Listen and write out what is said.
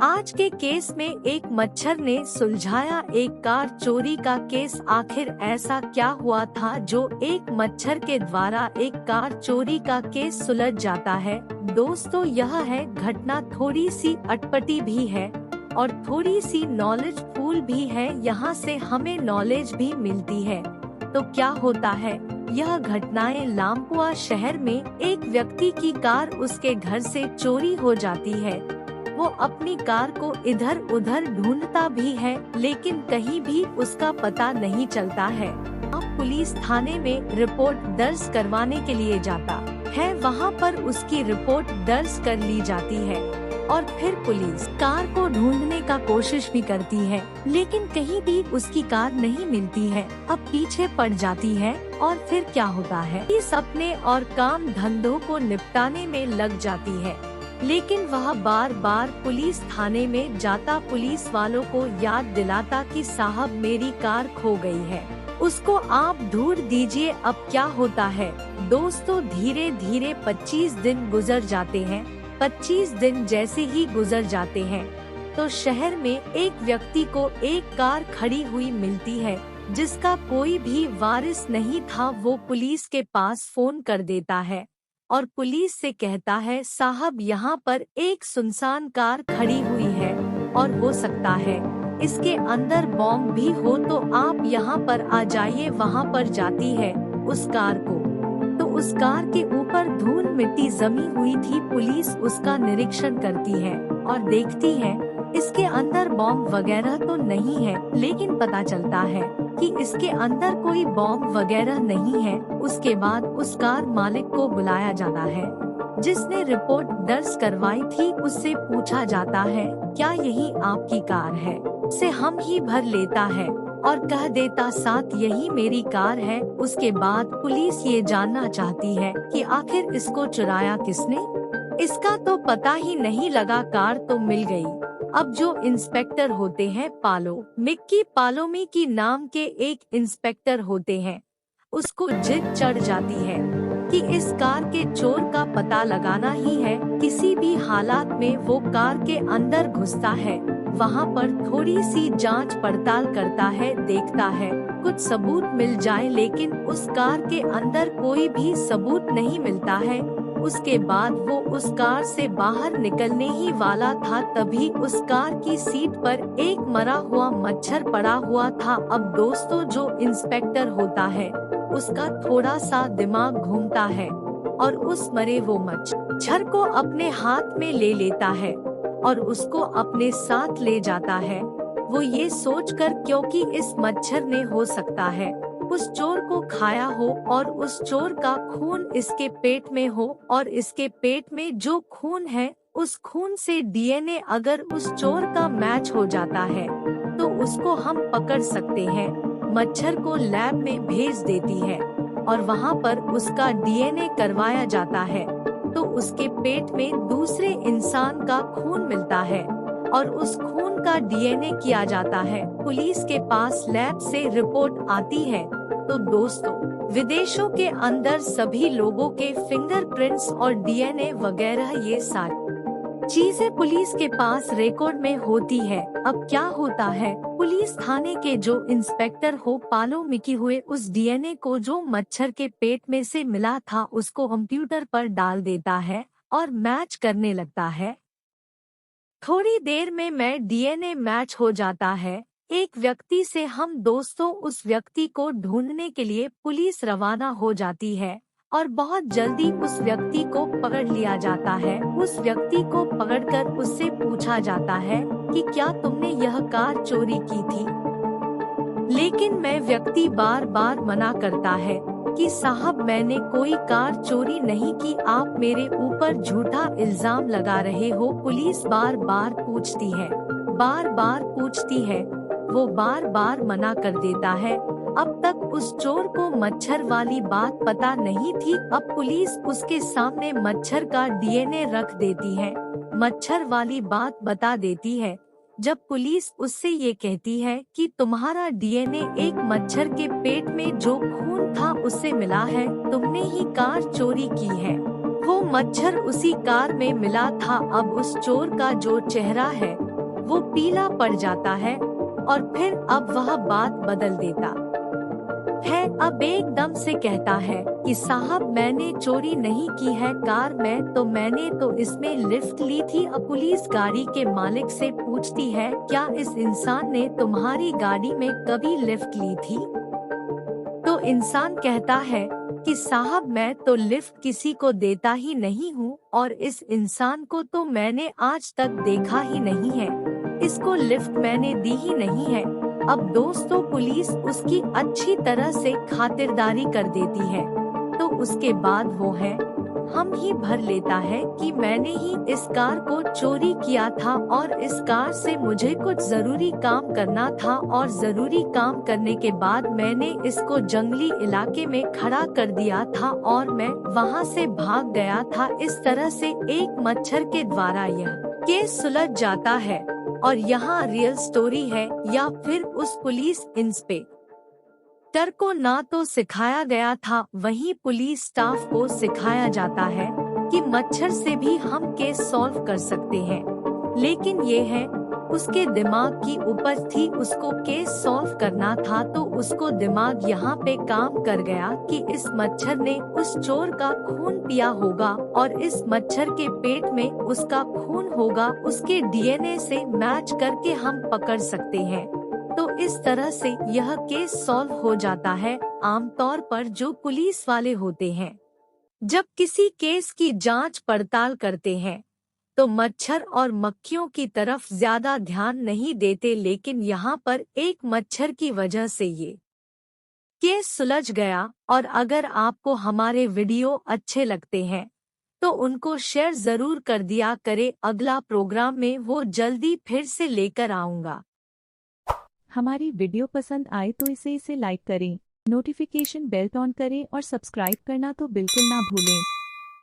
आज के केस में एक मच्छर ने सुलझाया एक कार चोरी का केस। आखिर ऐसा क्या हुआ था जो एक मच्छर के द्वारा एक कार चोरी का केस सुलझ जाता है। दोस्तों, यह है घटना थोड़ी सी अटपटी भी है और थोड़ी सी नॉलेजफुल भी है। यहाँ से हमें नॉलेज भी मिलती है। तो क्या होता है, यह घटनाएं लाम्पुआ शहर में एक व्यक्ति की कार उसके घर से चोरी हो जाती है। वो अपनी कार को इधर उधर ढूंढता भी है, लेकिन कहीं भी उसका पता नहीं चलता है। अब पुलिस थाने में रिपोर्ट दर्ज करवाने के लिए जाता है। वहाँ पर उसकी रिपोर्ट दर्ज कर ली जाती है और फिर पुलिस कार को ढूंढने का कोशिश भी करती है, लेकिन कहीं भी उसकी कार नहीं मिलती है। अब पीछे पड़ जाती है और फिर क्या होता है, इस अपने और काम धंधों को निपटाने में लग जाती है। लेकिन वह बार बार पुलिस थाने में जाता, पुलिस वालों को याद दिलाता कि साहब मेरी कार खो गई है, उसको आप ढूंढ दीजिए। अब क्या होता है दोस्तों, धीरे धीरे 25 दिन गुजर जाते हैं। 25 दिन जैसे ही गुजर जाते हैं तो शहर में एक व्यक्ति को एक कार खड़ी हुई मिलती है, जिसका कोई भी वारिस नहीं था। वो पुलिस के पास फोन कर देता है और पुलिस से कहता है, साहब यहाँ पर एक सुनसान कार खड़ी हुई है और हो सकता है इसके अंदर बॉम्ब भी हो, तो आप यहाँ पर आ जाइए। वहाँ पर जाती है उस कार को, तो उस कार के ऊपर धूल मिट्टी जमी हुई थी। पुलिस उसका निरीक्षण करती है और देखती है इसके अंदर बॉम्ब वगैरह तो नहीं है, लेकिन पता चलता है कि इसके अंदर कोई बॉम्ब वगैरह नहीं है। उसके बाद उस कार मालिक को बुलाया जाता है, जिसने रिपोर्ट दर्ज करवाई थी। उससे पूछा जाता है, क्या यही आपकी कार है? उसे हम ही भर लेता है और कह देता, साथ यही मेरी कार है। उसके बाद पुलिस ये जानना चाहती है कि आखिर इसको चुराया किसने। इसका तो पता ही नहीं लगा, कार तो मिल गई। अब जो इंस्पेक्टर होते हैं मिक्की पालोमिकी नाम के एक इंस्पेक्टर होते हैं, उसको जिद चढ़ जाती है कि इस कार के चोर का पता लगाना ही है। किसी भी हालात में वो कार के अंदर घुसता है, वहाँ पर थोड़ी सी जांच पड़ताल करता है, देखता है कुछ सबूत मिल जाए, लेकिन उस कार के अंदर कोई भी सबूत नहीं मिलता है। उसके बाद वो उस कार से बाहर निकलने ही वाला था, तभी उस कार की सीट पर एक मरा हुआ मच्छर पड़ा हुआ था। अब दोस्तों, जो इंस्पेक्टर होता है उसका थोड़ा सा दिमाग घूमता है और उस मरे वो मच्छर को अपने हाथ में ले लेता है और उसको अपने साथ ले जाता है। वो ये सोचकर, क्योंकि इस मच्छर ने हो सकता है उस चोर को खाया हो और उस चोर का खून इसके पेट में हो, और इसके पेट में जो खून है उस खून से डीएनए अगर उस चोर का मैच हो जाता है तो उसको हम पकड़ सकते हैं। मच्छर को लैब में भेज देती है और वहाँ पर उसका डीएनए करवाया जाता है, तो उसके पेट में दूसरे इंसान का खून मिलता है और उस खून का डीएनए किया जाता है। पुलिस के पास लैब से रिपोर्ट आती है। तो दोस्तों, विदेशों के अंदर सभी लोगों के फिंगरप्रिंट्स और डीएनए वगैरह ये सारी चीजें पुलिस के पास रिकॉर्ड में होती है। अब क्या होता है, पुलिस थाने के जो इंस्पेक्टर पालोमिकी हुए, उस डीएनए को जो मच्छर के पेट में से मिला था उसको कंप्यूटर पर डाल देता है और मैच करने लगता है। थोड़ी देर में डीएनए मैच हो जाता है एक व्यक्ति से। हम दोस्तों, उस व्यक्ति को ढूंढने के लिए पुलिस रवाना हो जाती है और बहुत जल्दी उस व्यक्ति को पकड़ लिया जाता है। उस व्यक्ति को पकड़कर उससे पूछा जाता है कि क्या तुमने यह कार चोरी की थी? लेकिन व्यक्ति बार बार मना करता है कि साहब मैंने कोई कार चोरी नहीं की, आप मेरे ऊपर झूठा इल्जाम लगा रहे हो। पुलिस बार बार पूछती है, वो बार बार मना कर देता है। अब तक उस चोर को मच्छर वाली बात पता नहीं थी। अब पुलिस उसके सामने मच्छर का डीएनए रख देती है, मच्छर वाली बात बता देती है। जब पुलिस उससे ये कहती है कि तुम्हारा डीएनए एक मच्छर के पेट में जो खून था उससे मिला है, तुमने ही कार चोरी की है, वो मच्छर उसी कार में मिला था। अब उस चोर का जो चेहरा है वो पीला पड़ जाता है और फिर अब वह बात बदल देता है। अब एकदम से कहता है कि साहब मैंने चोरी नहीं की है कार में, तो मैंने तो इसमें लिफ्ट ली थी। अब पुलिस गाड़ी के मालिक से पूछती है क्या इस इंसान ने तुम्हारी गाड़ी में कभी लिफ्ट ली थी? तो इंसान कहता है कि साहब मैं तो लिफ्ट किसी को देता ही नहीं हूँ और इस इंसान को तो मैंने आज तक देखा ही नहीं है, इसको लिफ्ट मैंने दी ही नहीं है। अब दोस्तों पुलिस उसकी अच्छी तरह से खातिरदारी कर देती है, तो उसके बाद वो है हम ही भर लेता है कि मैंने ही इस कार को चोरी किया था और इस कार से मुझे कुछ जरूरी काम करना था और जरूरी काम करने के बाद मैंने इसको जंगली इलाके में खड़ा कर दिया था और मैं वहां से भाग गया था। इस तरह से एक मच्छर के द्वारा यह केस सुलझ जाता है और यहाँ रियल स्टोरी है। या फिर उस पुलिस इंस्पेक्टर को ना तो सिखाया गया था, वहीं पुलिस स्टाफ को सिखाया जाता है कि मच्छर से भी हम केस सॉल्व कर सकते हैं, लेकिन ये है उसके दिमाग की उपज थी, उसको केस सॉल्व करना था तो उसको दिमाग यहाँ पे काम कर गया कि इस मच्छर ने उस चोर का खून पिया होगा और इस मच्छर के पेट में उसका खून होगा, उसके डीएनए से मैच करके हम पकड़ सकते हैं। तो इस तरह से यह केस सॉल्व हो जाता है। आमतौर पर जो पुलिस वाले होते हैं जब किसी केस की जांच पड़ताल करते हैं तो मच्छर और मक्खियों की तरफ ज्यादा ध्यान नहीं देते, लेकिन यहाँ पर एक मच्छर की वजह से ये केस सुलझ गया। और अगर आपको हमारे वीडियो अच्छे लगते हैं तो उनको शेयर जरूर कर दिया करें। अगला प्रोग्राम में वो जल्दी फिर से लेकर आऊंगा। हमारी वीडियो पसंद आए तो इसे लाइक करें, नोटिफिकेशन बेल ऑन करें और सब्सक्राइब करना तो बिल्कुल ना भूलें।